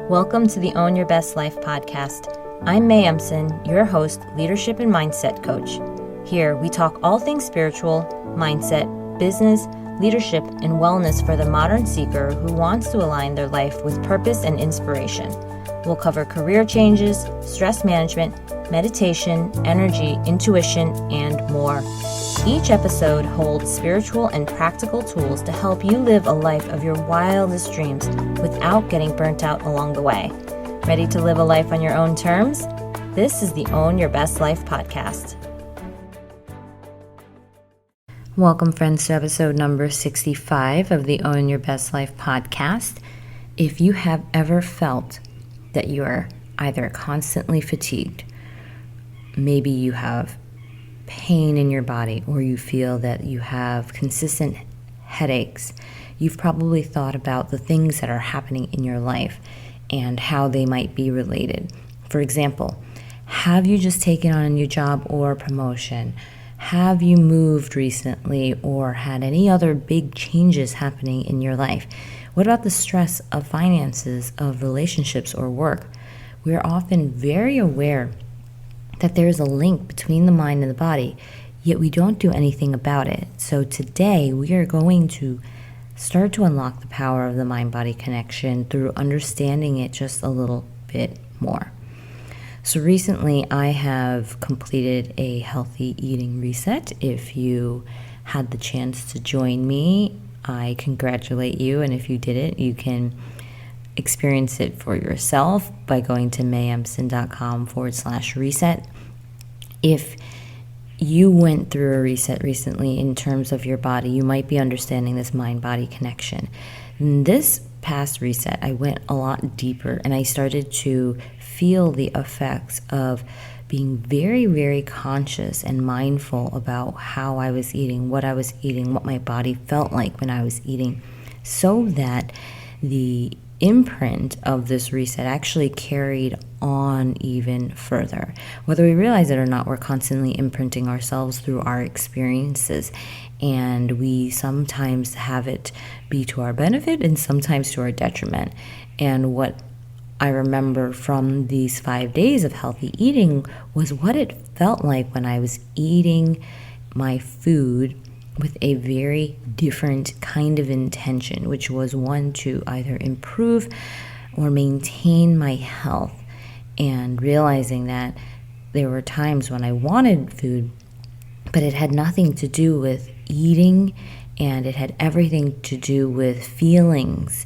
Welcome to the Own Your Best Life podcast. I'm May Emson, your host, leadership and mindset coach. Here, we talk all things spiritual, mindset, business, leadership, and wellness for the modern seeker who wants to align their life with purpose and inspiration. We'll cover career changes, stress management, meditation, energy, intuition, and more. Each episode holds spiritual and practical tools to help you live a life of your wildest dreams without getting burnt out along the way. Ready to live a life on your own terms? This is the Own Your Best Life podcast. Welcome, friends, to episode number 65 of the Own Your Best Life podcast. If you have ever felt that you are either constantly fatigued, maybe you have pain in your body, or you feel that you have consistent headaches, you've probably thought about the things that are happening in your life and how they might be related. For example, have you just taken on a new job or promotion? Have you moved recently or had any other big changes happening in your life? What about the stress of finances, of relationships, or work? We are often very aware that there is a link between the mind and the body, yet we don't do anything about it. So today we are going to start to unlock the power of the mind-body connection through understanding it just a little bit more. So recently I have completed a healthy eating reset. If you had the chance to join me, I congratulate you, and if you didn't, you can experience it for yourself by going to mayemson.com/reset. If you went through a reset recently in terms of your body, you might be understanding this mind-body connection. In this past reset, I went a lot deeper and I started to feel the effects of being very, very conscious and mindful about how I was eating, what my body felt like when I was eating, so that the imprint of this reset actually carried on even further. Whether we realize it or not, we're constantly imprinting ourselves through our experiences, and we sometimes have it be to our benefit and sometimes to our detriment. And what I remember from these 5 days of healthy eating was what it felt like when I was eating my food with a very different kind of intention, which was one to either improve or maintain my health, and realizing that there were times when I wanted food, but it had nothing to do with eating, and it had everything to do with feelings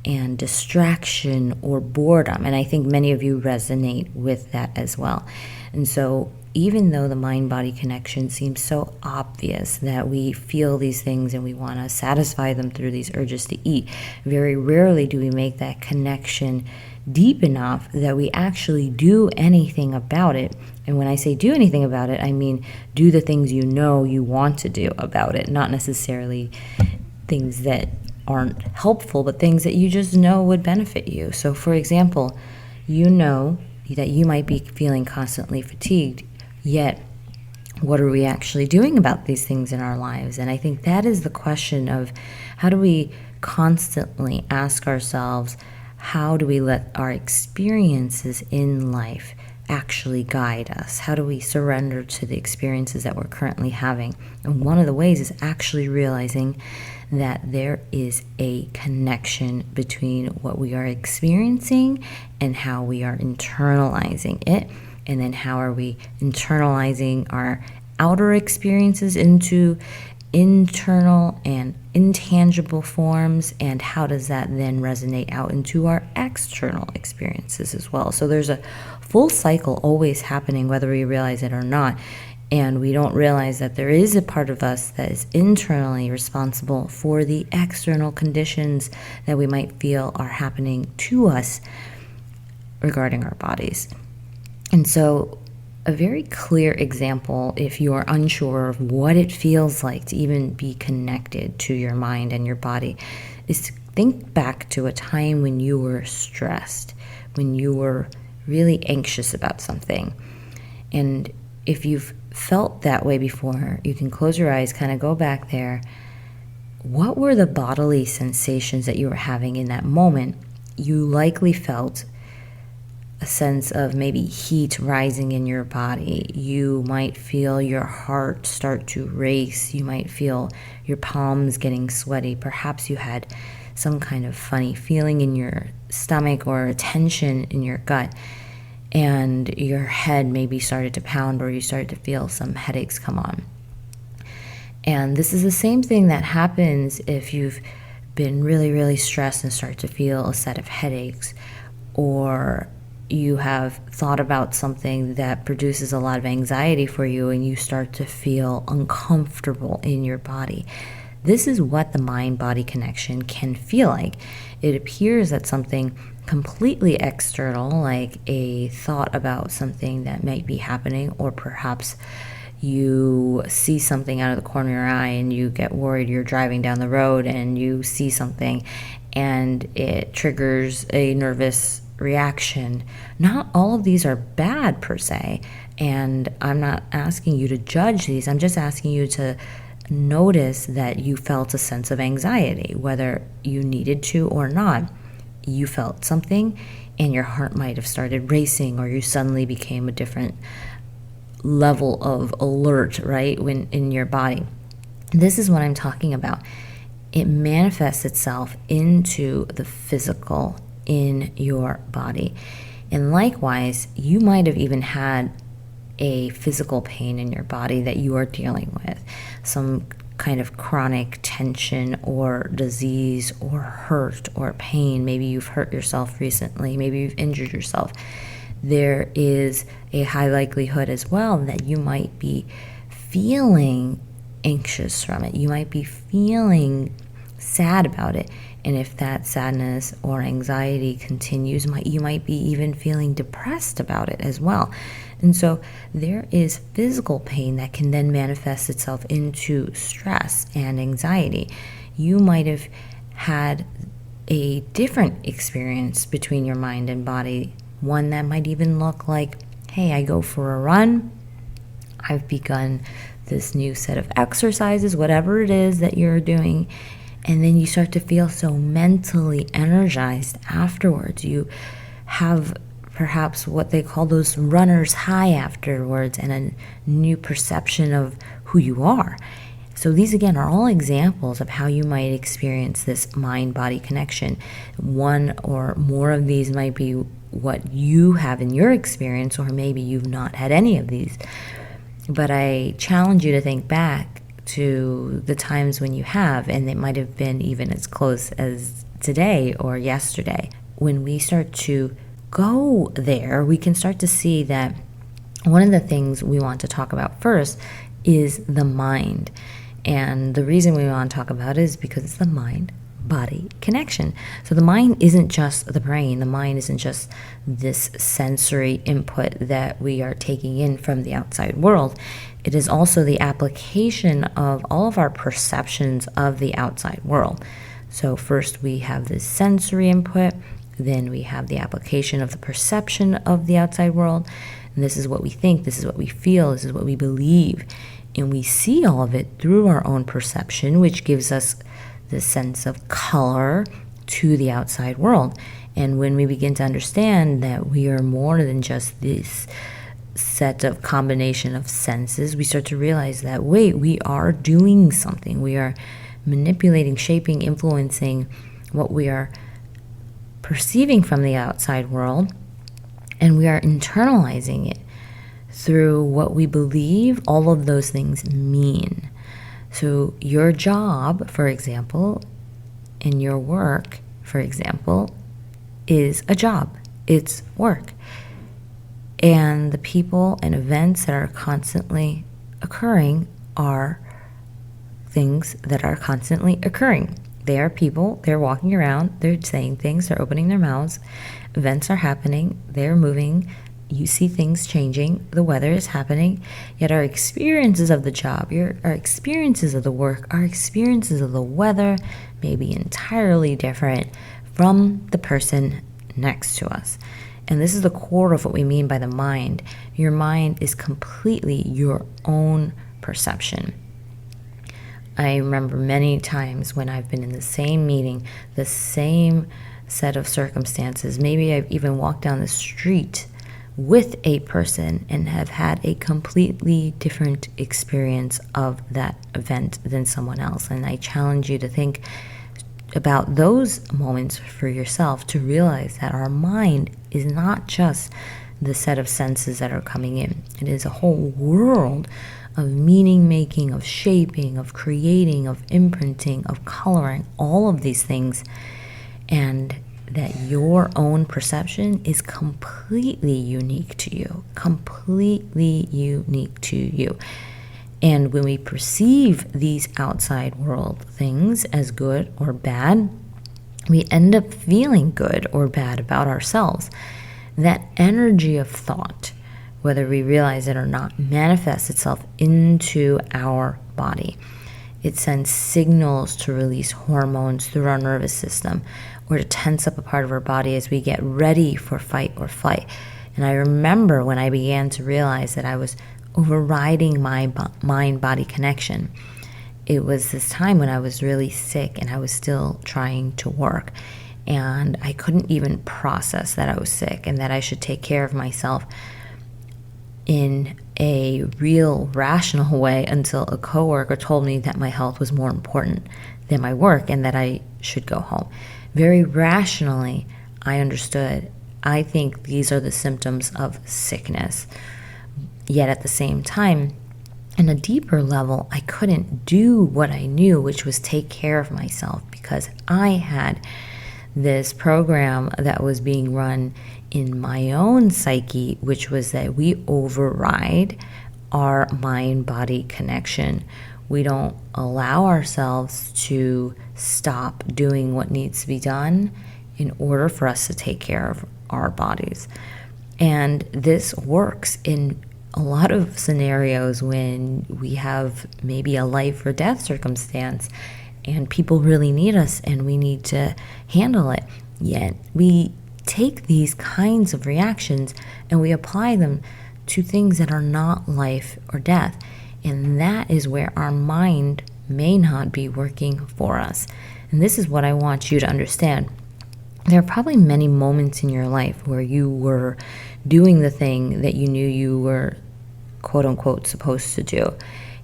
and distraction or boredom. And I think many of you resonate with that as well. And so even though the mind-body connection seems so obvious that we feel these things and we want to satisfy them through these urges to eat, very rarely do we make that connection deep enough that we actually do anything about it. And when I say do anything about it, I mean do the things you know you want to do about it, not necessarily things that aren't helpful, but things that you just know would benefit you. So for example, you know that you might be feeling constantly fatigued, yet what are we actually doing about these things in our lives? And I think that is the question of how do we constantly ask ourselves, how do we let our experiences in life actually guide us? How do we surrender to the experiences that we're currently having? And one of the ways is actually realizing that there is a connection between what we are experiencing and how we are internalizing it. And then how are we internalizing our outer experiences into internal and intangible forms, and how does that then resonate out into our external experiences as well? So there's a full cycle always happening, whether we realize it or not. And we don't realize that there is a part of us that is internally responsible for the external conditions that we might feel are happening to us regarding our bodies. And so a very clear example, if you are unsure of what it feels like to even be connected to your mind and your body, is to think back to a time when you were stressed, when you were really anxious about something. And if you've felt that way before, you can close your eyes, kind of go back there. What were the bodily sensations that you were having in that moment? you likely felt a sense of maybe heat rising in your body. You might feel your heart start to race. You might feel your palms getting sweaty. Perhaps you had some kind of funny feeling in your stomach or tension in your gut, and your head maybe started to pound, or you started to feel some headaches come on. And this is the same thing that happens if you've been really, really stressed and start to feel a set of headaches, or you have thought about something that produces a lot of anxiety for you and you start to feel uncomfortable in your body. This is what the mind-body connection can feel like. It appears that something completely external, like a thought about something that might be happening, or perhaps you see something out of the corner of your eye and you get worried. You're driving down the road and you see something and it triggers a nervous reaction. Not all of these are bad per se, and I'm not asking you to judge these. I'm just asking you to notice that you felt a sense of anxiety, whether you needed to or not. You felt something and your heart might have started racing, or you suddenly became a different level of alert, right, when in your body. This is what I'm talking about. It manifests itself into the physical in your body. And likewise, you might have even had a physical pain in your body that you are dealing with, some kind of chronic tension or disease or hurt or pain. Maybe you've hurt yourself recently, maybe you've injured yourself. There is a high likelihood as well that you might be feeling anxious from it. You might be feeling sad about it. And if that sadness or anxiety continues, you might be even feeling depressed about it as well. And so there is physical pain that can then manifest itself into stress and anxiety. You might have had a different experience between your mind and body, one that might even look like, hey, I go for a run, I've begun this new set of exercises, whatever it is that you're doing, and then you start to feel so mentally energized afterwards. You have perhaps what they call those runner's high afterwards, and a new perception of who you are. So these again are all examples of how you might experience this mind-body connection. One or more of these might be what you have in your experience, or maybe you've not had any of these. But I challenge you to think back to the times when you have, and it might have been even as close as today or yesterday. When we start to go there, we can start to see that one of the things we want to talk about first is the mind. And the reason we want to talk about it is because it's the mind-body connection. So the mind isn't just the brain. The mind isn't just this sensory input that we are taking in from the outside world. It is also the application of all of our perceptions of the outside world. So first we have this sensory input, then we have the application of the perception of the outside world. And this is what we think, this is what we feel, this is what we believe. And we see all of it through our own perception, which gives us the sense of color to the outside world. And when we begin to understand that we are more than just this set of combination of senses, we start to realize that, wait, we are doing something. We are manipulating, shaping, influencing what we are perceiving from the outside world, and we are internalizing it through what we believe all of those things mean. So your job, for example, and your work, for example, is a job. It's work. And the people and events that are constantly occurring are things that are constantly occurring. They are people, they're walking around, they're saying things, they're opening their mouths, events are happening, they're moving, you see things changing, the weather is happening, yet our experiences of the job, our experiences of the work, our experiences of the weather may be entirely different from the person next to us. And this is the core of what we mean by the mind. Your mind is completely your own perception. I remember many times when I've been in the same meeting, the same set of circumstances. Maybe I've even walked down the street with a person and have had a completely different experience of that event than someone else. And I challenge you to think about those moments for yourself, to realize that our mind is not just the set of senses that are coming in. It is a whole world of meaning making, of shaping, of creating, of imprinting, of coloring, all of these things. And that your own perception is completely unique to you, completely unique to you. And when we perceive these outside world things as good or bad, we end up feeling good or bad about ourselves. That energy of thought, whether we realize it or not, manifests itself into our body. It sends signals to release hormones through our nervous system, or to tense up a part of our body as we get ready for fight or flight. And I remember when I began to realize that I was overriding my mind-body connection. It was this time when I was really sick and I was still trying to work. And I couldn't even process that I was sick and that I should take care of myself in a real rational way until a coworker told me that my health was more important than my work and that I should go home. Very rationally, I understood, I think these are the symptoms of sickness. Yet at the same time, on a deeper level, I couldn't do what I knew, which was take care of myself, because I had this program that was being run in my own psyche, which was that we override our mind-body connection. We don't allow ourselves to stop doing what needs to be done in order for us to take care of our bodies. And this works in a lot of scenarios when we have maybe a life or death circumstance and people really need us and we need to handle it. Yet we take these kinds of reactions and we apply them to things that are not life or death. And that is where our mind may not be working for us. And this is what I want you to understand. There are probably many moments in your life where you were doing the thing that you knew you were quote unquote supposed to do.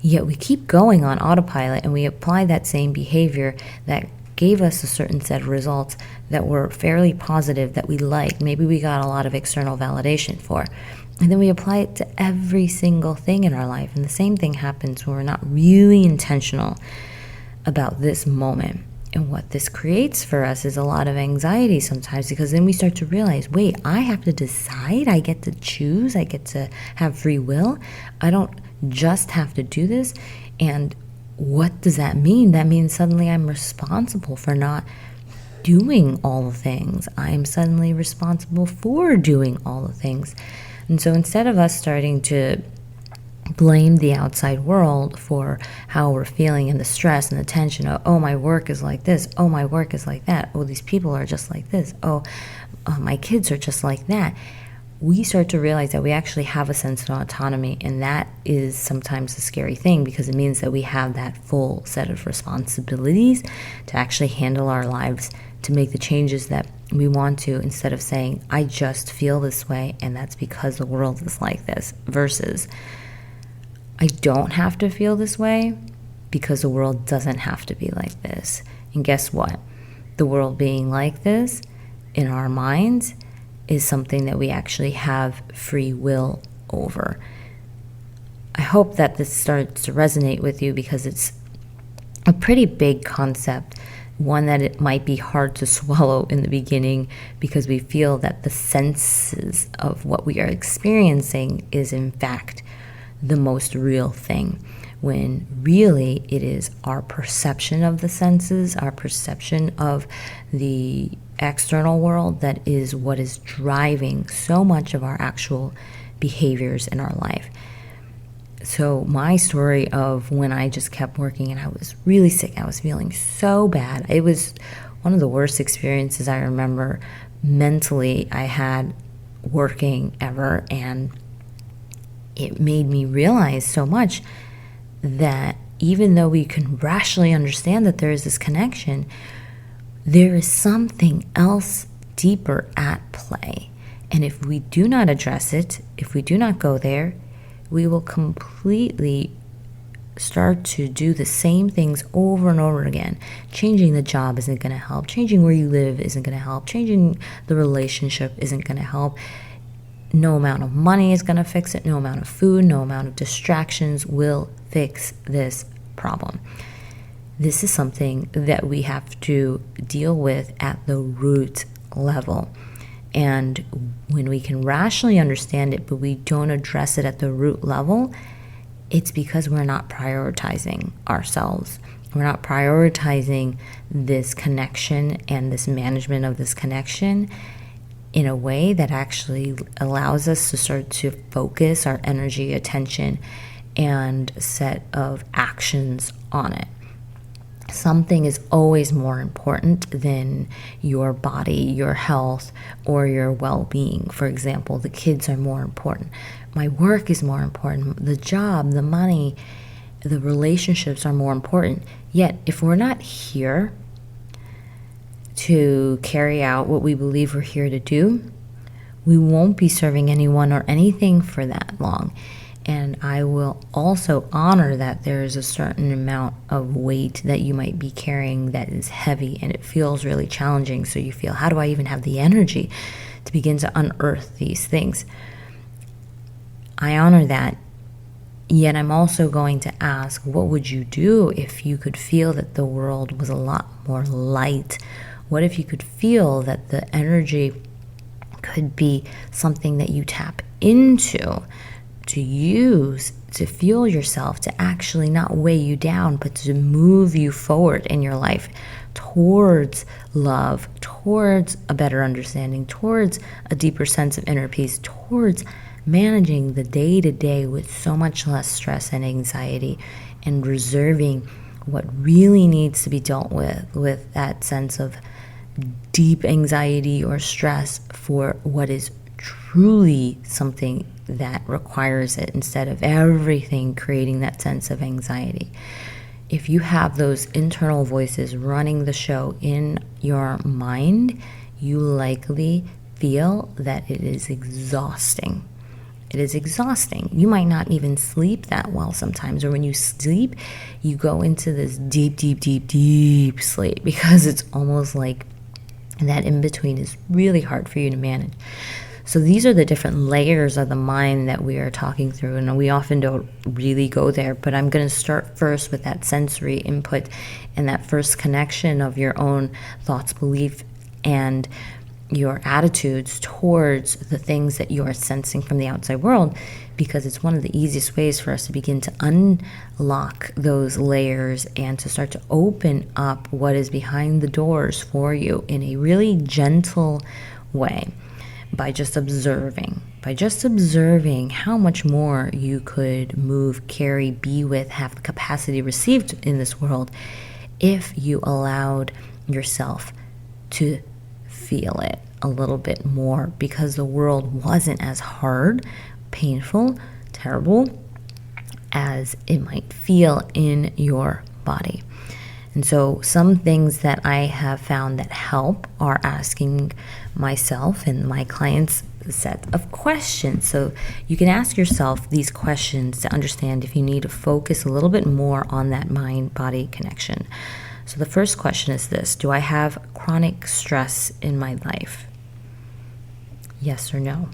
Yet we keep going on autopilot and we apply that same behavior that gave us a certain set of results that were fairly positive, that we liked. Maybe we got a lot of external validation for. And then we apply it to every single thing in our life. And the same thing happens when we're not really intentional about this moment. And what this creates for us is a lot of anxiety sometimes, because then we start to realize, wait, I have to decide, I get to choose, I get to have free will. I don't just have to do this. And what does that mean? That means suddenly I'm responsible for not doing all the things. I'm suddenly responsible for doing all the things. And so instead of us starting to blame the outside world for how we're feeling and the stress and the tension of, oh, my work is like this, oh, my work is like that, oh, these people are just like this, oh, my kids are just like that, we start to realize that we actually have a sense of autonomy. And that is sometimes a scary thing, because it means that we have that full set of responsibilities to actually handle our lives, to make the changes that we want to, instead of saying, I just feel this way and that's because the world is like this, versus I don't have to feel this way because the world doesn't have to be like this. And guess what? The world being like this in our minds is something that we actually have free will over. I hope that this starts to resonate with you, because it's a pretty big concept, one that it might be hard to swallow in the beginning, because we feel that the senses of what we are experiencing is in fact the most real thing, when really it is our perception of the senses, our perception of the external world, that is what is driving so much of our actual behaviors in our life. So my story of when I just kept working and I was really sick, I was feeling so bad. It was one of the worst experiences I remember mentally I had working ever, and it made me realize so much that even though we can rationally understand that there is this connection, there is something else deeper at play. And if we do not address it, if we do not go there, we will completely start to do the same things over and over again. Changing the job isn't going to help. Changing where you live isn't going to help. Changing the relationship isn't going to help. No amount of money is going to fix it. No amount of food, no amount of distractions will fix this problem. This is something that we have to deal with at the root level. And when we can rationally understand it, but we don't address it at the root level, it's because we're not prioritizing ourselves. We're not prioritizing this connection and this management of this connection in a way that actually allows us to start to focus our energy, attention, and set of actions on it. Something is always more important than your body, your health, or your well-being. For example, the kids are more important. My work is more important. The job, the money, the relationships are more important. Yet, if we're not here to carry out what we believe we're here to do, we won't be serving anyone or anything for that long. And I will also honor that there is a certain amount of weight that you might be carrying that is heavy and it feels really challenging. So you feel, how do I even have the energy to begin to unearth these things? I honor that. Yet I'm also going to ask, what would you do if you could feel that the world was a lot more light? What if you could feel that the energy could be something that you tap into, to use, to fuel yourself, to actually not weigh you down, but to move you forward in your life towards love, towards a better understanding, towards a deeper sense of inner peace, towards managing the day-to-day with so much less stress and anxiety, and reserving what really needs to be dealt with that sense of deep anxiety or stress for what is truly something that requires it, instead of everything creating that sense of anxiety. If you have those internal voices running the show in your mind, you likely feel that it is exhausting. It is exhausting. You might not even sleep that well sometimes, or when you sleep, you go into this deep, deep, deep, deep sleep, because it's almost like that in between is really hard for you to manage. So these are the different layers of the mind that we are talking through, and we often don't really go there, but I'm going to start first with that sensory input and that first connection of your own thoughts, belief, and your attitudes towards the things that you are sensing from the outside world, because it's one of the easiest ways for us to begin to unlock those layers and to start to open up what is behind the doors for you in a really gentle way. By just observing how much more you could move, carry, be with, have the capacity received in this world if you allowed yourself to feel it a little bit more, because the world wasn't as hard, painful, terrible as it might feel in your body. And so some things that I have found that help are asking myself and my clients a set of questions. So you can ask yourself these questions to understand if you need to focus a little bit more on that mind-body connection. So the first question is this: do I have chronic stress in my life? Yes or no?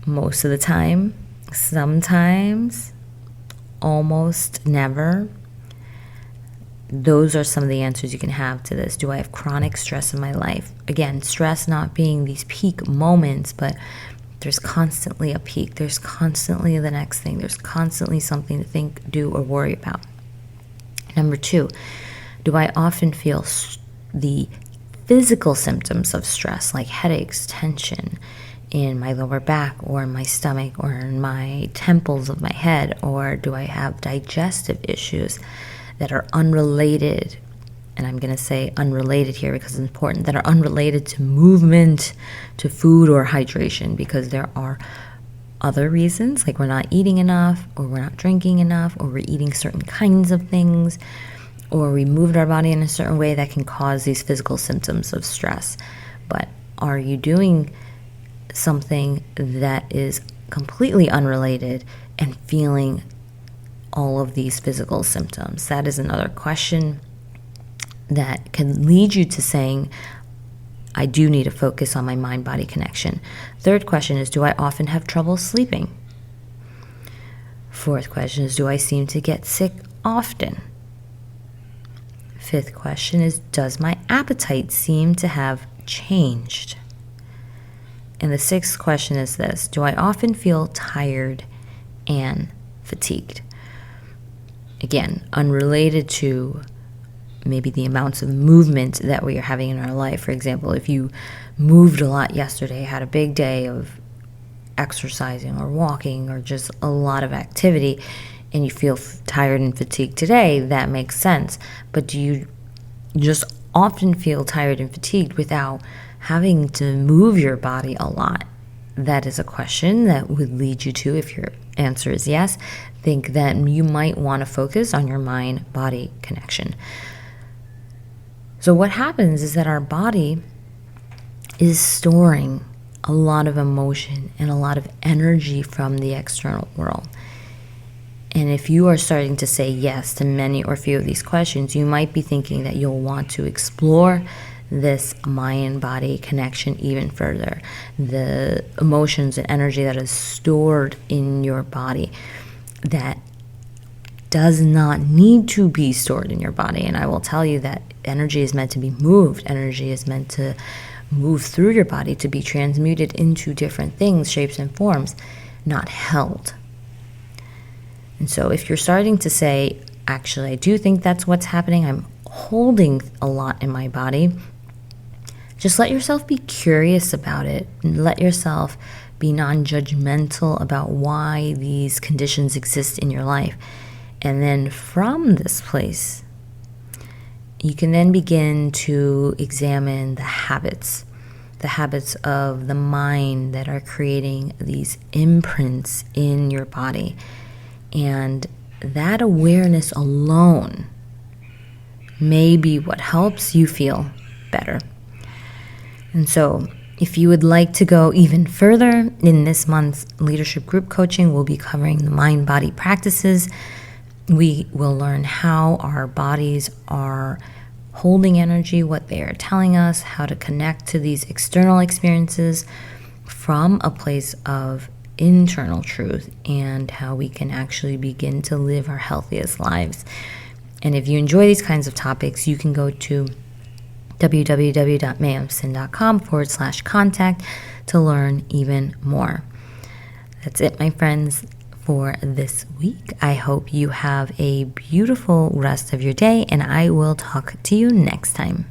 Most of the time, sometimes, almost never. Those are some of the answers you can have to this. Do I have chronic stress in my life? Again, stress not being these peak moments, but there's constantly a peak. There's constantly the next thing. There's constantly something to think, do, or worry about. Number 2, do I often feel the physical symptoms of stress, like headaches, tension in my lower back or in my stomach or in my temples of my head? Or do I have digestive issues that are unrelated, and I'm going to say unrelated here because it's important, that are unrelated to movement, to food or hydration, because there are other reasons, like we're not eating enough, or we're not drinking enough, or we're eating certain kinds of things, or we moved our body in a certain way that can cause these physical symptoms of stress. But are you doing something that is completely unrelated and feeling all of these physical symptoms? That is another question that can lead you to saying, I do need to focus on my mind-body connection. Third question is, do I often have trouble sleeping? Fourth question is, do I seem to get sick often? Fifth question is, does my appetite seem to have changed? And the sixth question is this: do I often feel tired and fatigued? Again, unrelated to maybe the amounts of movement that we are having in our life. For example, if you moved a lot yesterday, had a big day of exercising or walking or just a lot of activity, and you feel tired and fatigued today, that makes sense. But do you just often feel tired and fatigued without having to move your body a lot? That is a question that would lead you to, if your answer is yes, think that you might want to focus on your mind-body connection. So what happens is that our body is storing a lot of emotion and a lot of energy from the external world. And if you are starting to say yes to many or few of these questions, you might be thinking that you'll want to explore this mind-body connection even further. The emotions and energy that is stored in your body that does not need to be stored in your body. And I will tell you that energy is meant to be moved. Energy is meant to move through your body, to be transmuted into different things, shapes and forms, not held. And so if you're starting to say, actually, I do think that's what's happening, I'm holding a lot in my body, just let yourself be curious about it, and let yourself be non-judgmental about why these conditions exist in your life. And then from this place, you can then begin to examine the habits of the mind that are creating these imprints in your body. And that awareness alone may be what helps you feel better. And so if you would like to go even further, in this month's leadership group coaching, we'll be covering the mind-body practices. We will learn how our bodies are holding energy, what they are telling us, how to connect to these external experiences from a place of internal truth, and how we can actually begin to live our healthiest lives. And if you enjoy these kinds of topics, you can go to www.mayemson.com/contact to learn even more. That's it, my friends, for this week. I hope you have a beautiful rest of your day, and I will talk to you next time.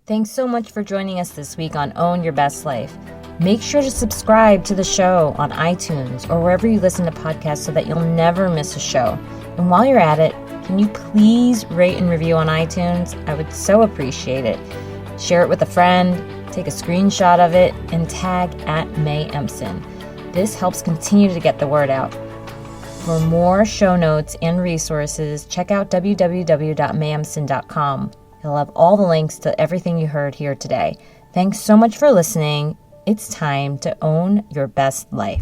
Thanks so much for joining us this week on Own Your Best Life. Make sure to subscribe to the show on iTunes or wherever you listen to podcasts so that you'll never miss a show. And while you're at it, can you please rate and review on iTunes? I would so appreciate it. Share it with a friend, take a screenshot of it, and tag @MayEmson. This helps continue to get the word out. For more show notes and resources, check out www.mayemson.com. It'll have all the links to everything you heard here today. Thanks so much for listening. It's time to own your best life.